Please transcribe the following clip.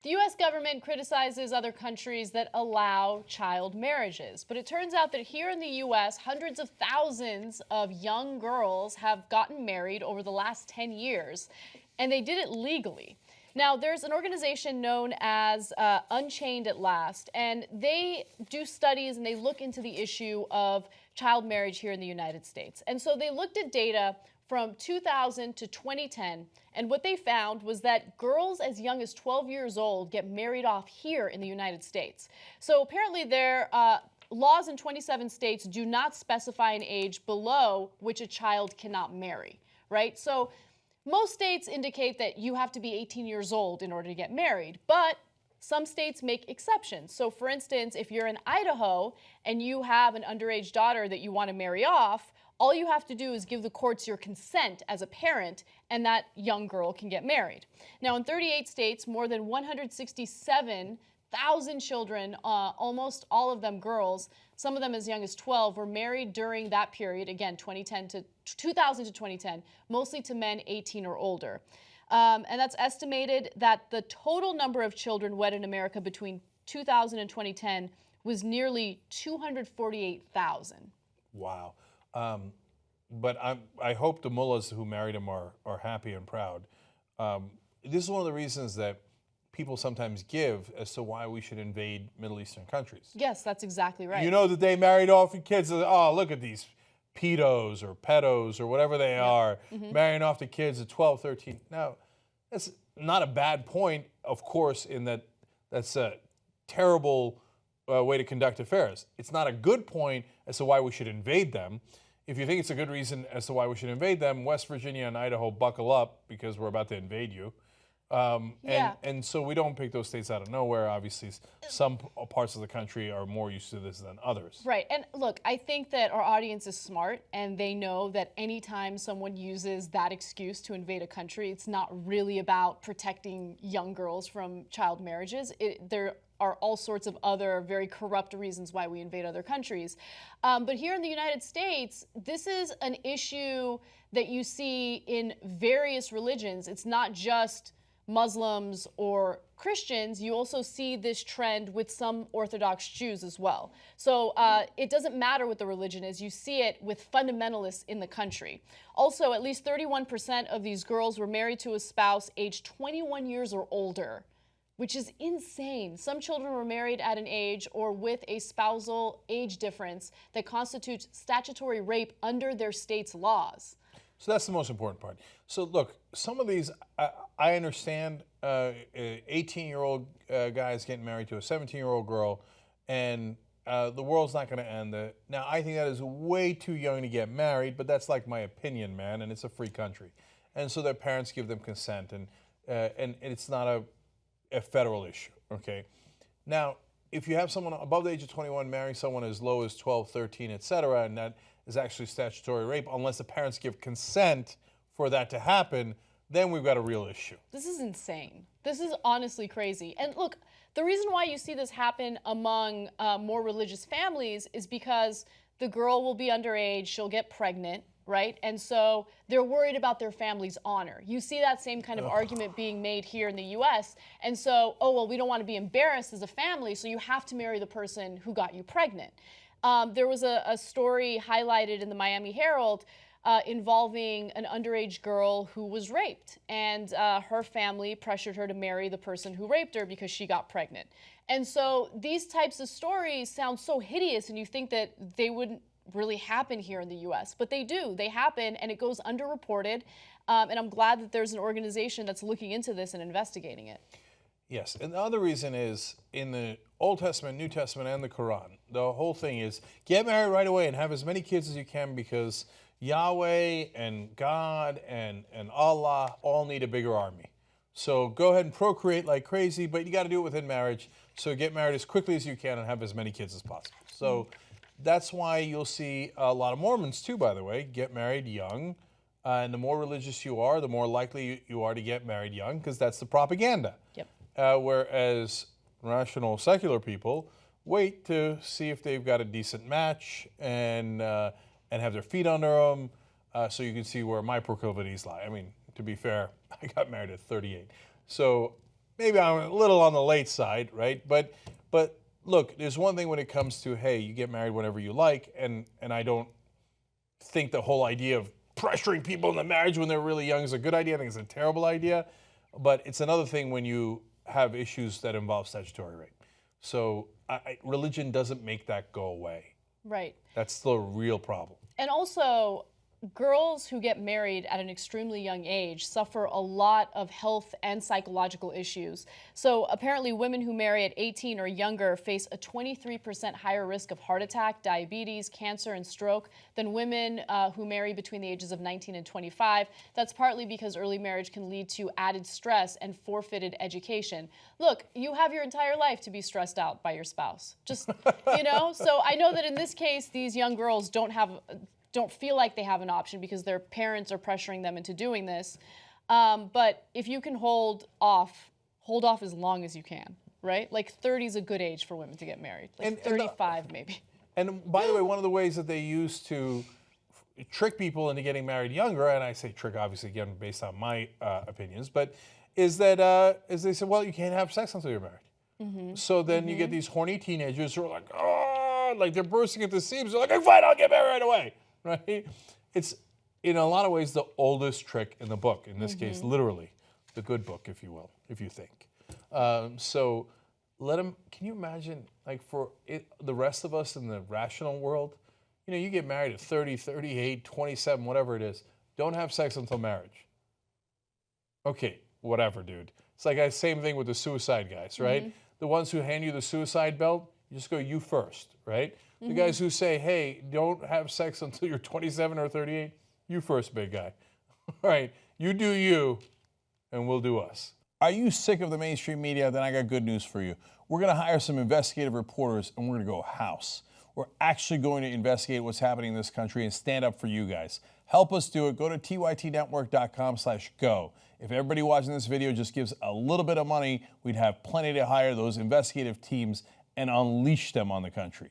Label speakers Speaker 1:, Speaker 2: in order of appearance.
Speaker 1: The U.S. government criticizes other countries that allow child marriages. But it turns out that here in the U.S., hundreds of thousands of young girls have gotten married over the last 10 years, and they did it legally. Now, there's an organization known as Unchained at Last, and they do studies and they look into the issue of child marriage here in the United States. And so they looked at data from 2000 to 2010, and what they found was that girls as young as 12 years old get married off here in the United States. So apparently their laws in 27 states do not specify an age below which a child cannot marry, right? So most states indicate that you have to be 18 years old in order to get married, but some states make exceptions. So for instance, if you're in Idaho and you have an underage daughter that you want to marry off, all you have to do is give the courts your consent as a parent, and that young girl can get married. Now, in 38 states, more than 167,000 children, almost all of them girls, some of them as young as 12, were married during that period, again, 2000 to 2010, mostly to men 18 or older. And that's estimated that the total number of children wed in America between 2000 and 2010 was nearly 248,000.
Speaker 2: Wow. But I hope the mullahs who married him are happy and proud. This is one of the reasons that people sometimes give as to why we should invade Middle Eastern countries.
Speaker 1: Yes, that's exactly right.
Speaker 2: You know that they married off the kids. Oh, look at these pedos or pedos or whatever they are, marrying off the kids at 12, 13. Now, that's not a bad point, of course, in that that's a terrible way to conduct affairs. It's not a good point as to why we should invade them. If you think it's a good reason as to why we should invade them, West Virginia and Idaho, buckle up because we're about to invade you. And so we don't pick those states out of nowhere. Obviously, some parts of the country are more used to this than others.
Speaker 1: Right. And look, I think that our audience is smart, and they know that anytime someone uses that excuse to invade a country, it's not really about protecting young girls from child marriages. There are all sorts of other very corrupt reasons why we invade other countries. But here in the United States, this is an issue that you see in various religions. It's not just Muslims or Christians. You also see this trend with some Orthodox Jews as well. So it doesn't matter what the religion is. You see it with fundamentalists in the country. Also, at least 31% of these girls were married to a spouse aged 21 years or older, which is insane. Some children were married at an age or with a spousal age difference that constitutes statutory rape under their state's laws.
Speaker 2: So that's the most important part. So look, some of these, I understand 18-year-old guys getting married to a 17-year-old girl, and the world's not going to end. Now, I think that is way too young to get married, but that's like my opinion, man, and it's a free country. And so their parents give them consent, and it's not a federal issue, okay? Now, if you have someone above the age of 21 marrying someone as low as 12, 13, et cetera, and that is actually statutory rape, unless the parents give consent for that to happen, then we've got a real issue.
Speaker 1: This is insane. This is honestly crazy. And look, the reason why you see this happen among more religious families is because the girl will be underage, she'll get pregnant, right? And so they're worried about their family's honor. You see that same kind of argument being made here in the US. And so, oh, well, we don't want to be embarrassed as a family, so you have to marry the person who got you pregnant. There was a story highlighted in the Miami Herald involving an underage girl who was raped, and her family pressured her to marry the person who raped her because she got pregnant. And so these types of stories sound so hideous, and you think that they wouldn't really happen here in the US, but they do. They happen, and it goes underreported, and I'm glad that there's an organization that's looking into this and investigating it.
Speaker 2: Yes, and the other reason is in the Old Testament, New Testament, and the Quran, the whole thing is get married right away and have as many kids as you can because Yahweh and God and Allah all need a bigger army. So go ahead and procreate like crazy, but you got to do it within marriage. So get married as quickly as you can and have as many kids as possible. So that's why you'll see a lot of Mormons too, by the way, get married young. And the more religious you are, the more likely you are to get married young because that's the propaganda.
Speaker 1: Yep.
Speaker 2: Whereas rational secular people wait to see if they've got a decent match and have their feet under them so you can see where my proclivities lie. I mean, to be fair, I got married at 38. So maybe I'm a little on the late side, right? But look, there's one thing when it comes to, hey, you get married whenever you like, and I don't think the whole idea of pressuring people into marriage when they're really young is a good idea. I think it's a terrible idea. But it's another thing when you have issues that involve statutory rape. So religion doesn't make that go away.
Speaker 1: Right.
Speaker 2: That's still a real problem.
Speaker 1: And also, girls who get married at an extremely young age suffer a lot of health and psychological issues. So apparently women who marry at 18 or younger face a 23% higher risk of heart attack, diabetes, cancer, and stroke than women who marry between the ages of 19 and 25. That's partly because early marriage can lead to added stress and forfeited education. Look, you have your entire life to be stressed out by your spouse. Just, so I know that in this case, these young girls don't feel like they have an option because their parents are pressuring them into doing this. But if you can hold off as long as you can, right? Like 30 is a good age for women to get married, like 35 maybe.
Speaker 2: And by the way, one of the ways that they use to trick people into getting married younger, and I say trick obviously again based on my opinions, but is that is they say, well, you can't have sex until you're married. Mm-hmm. So then you get these horny teenagers who are like, oh, like they're bursting at the seams. They're like, okay, fine, I'll get married right away. Right? It's, in a lot of ways, the oldest trick in the book. In this case, literally, the good book, if you will, if you think. So let them, can you imagine, like the rest of us in the rational world, you get married at 30, 38, 27, whatever it is. Don't have sex until marriage. Okay, whatever, dude. It's like the same thing with the suicide guys, right? The ones who hand you the suicide belt, you just go, you first, right? The guys who say, hey, don't have sex until you're 27 or 38, you first, big guy. All right, you do you, and we'll do us. Are you sick of the mainstream media? Then I got good news for you. We're going to hire some investigative reporters, and we're going to go house. We're actually going to investigate what's happening in this country and stand up for you guys. Help us do it. Go to tytnetwork.com/go. If everybody watching this video just gives a little bit of money, we'd have plenty to hire those investigative teams and unleash them on the country.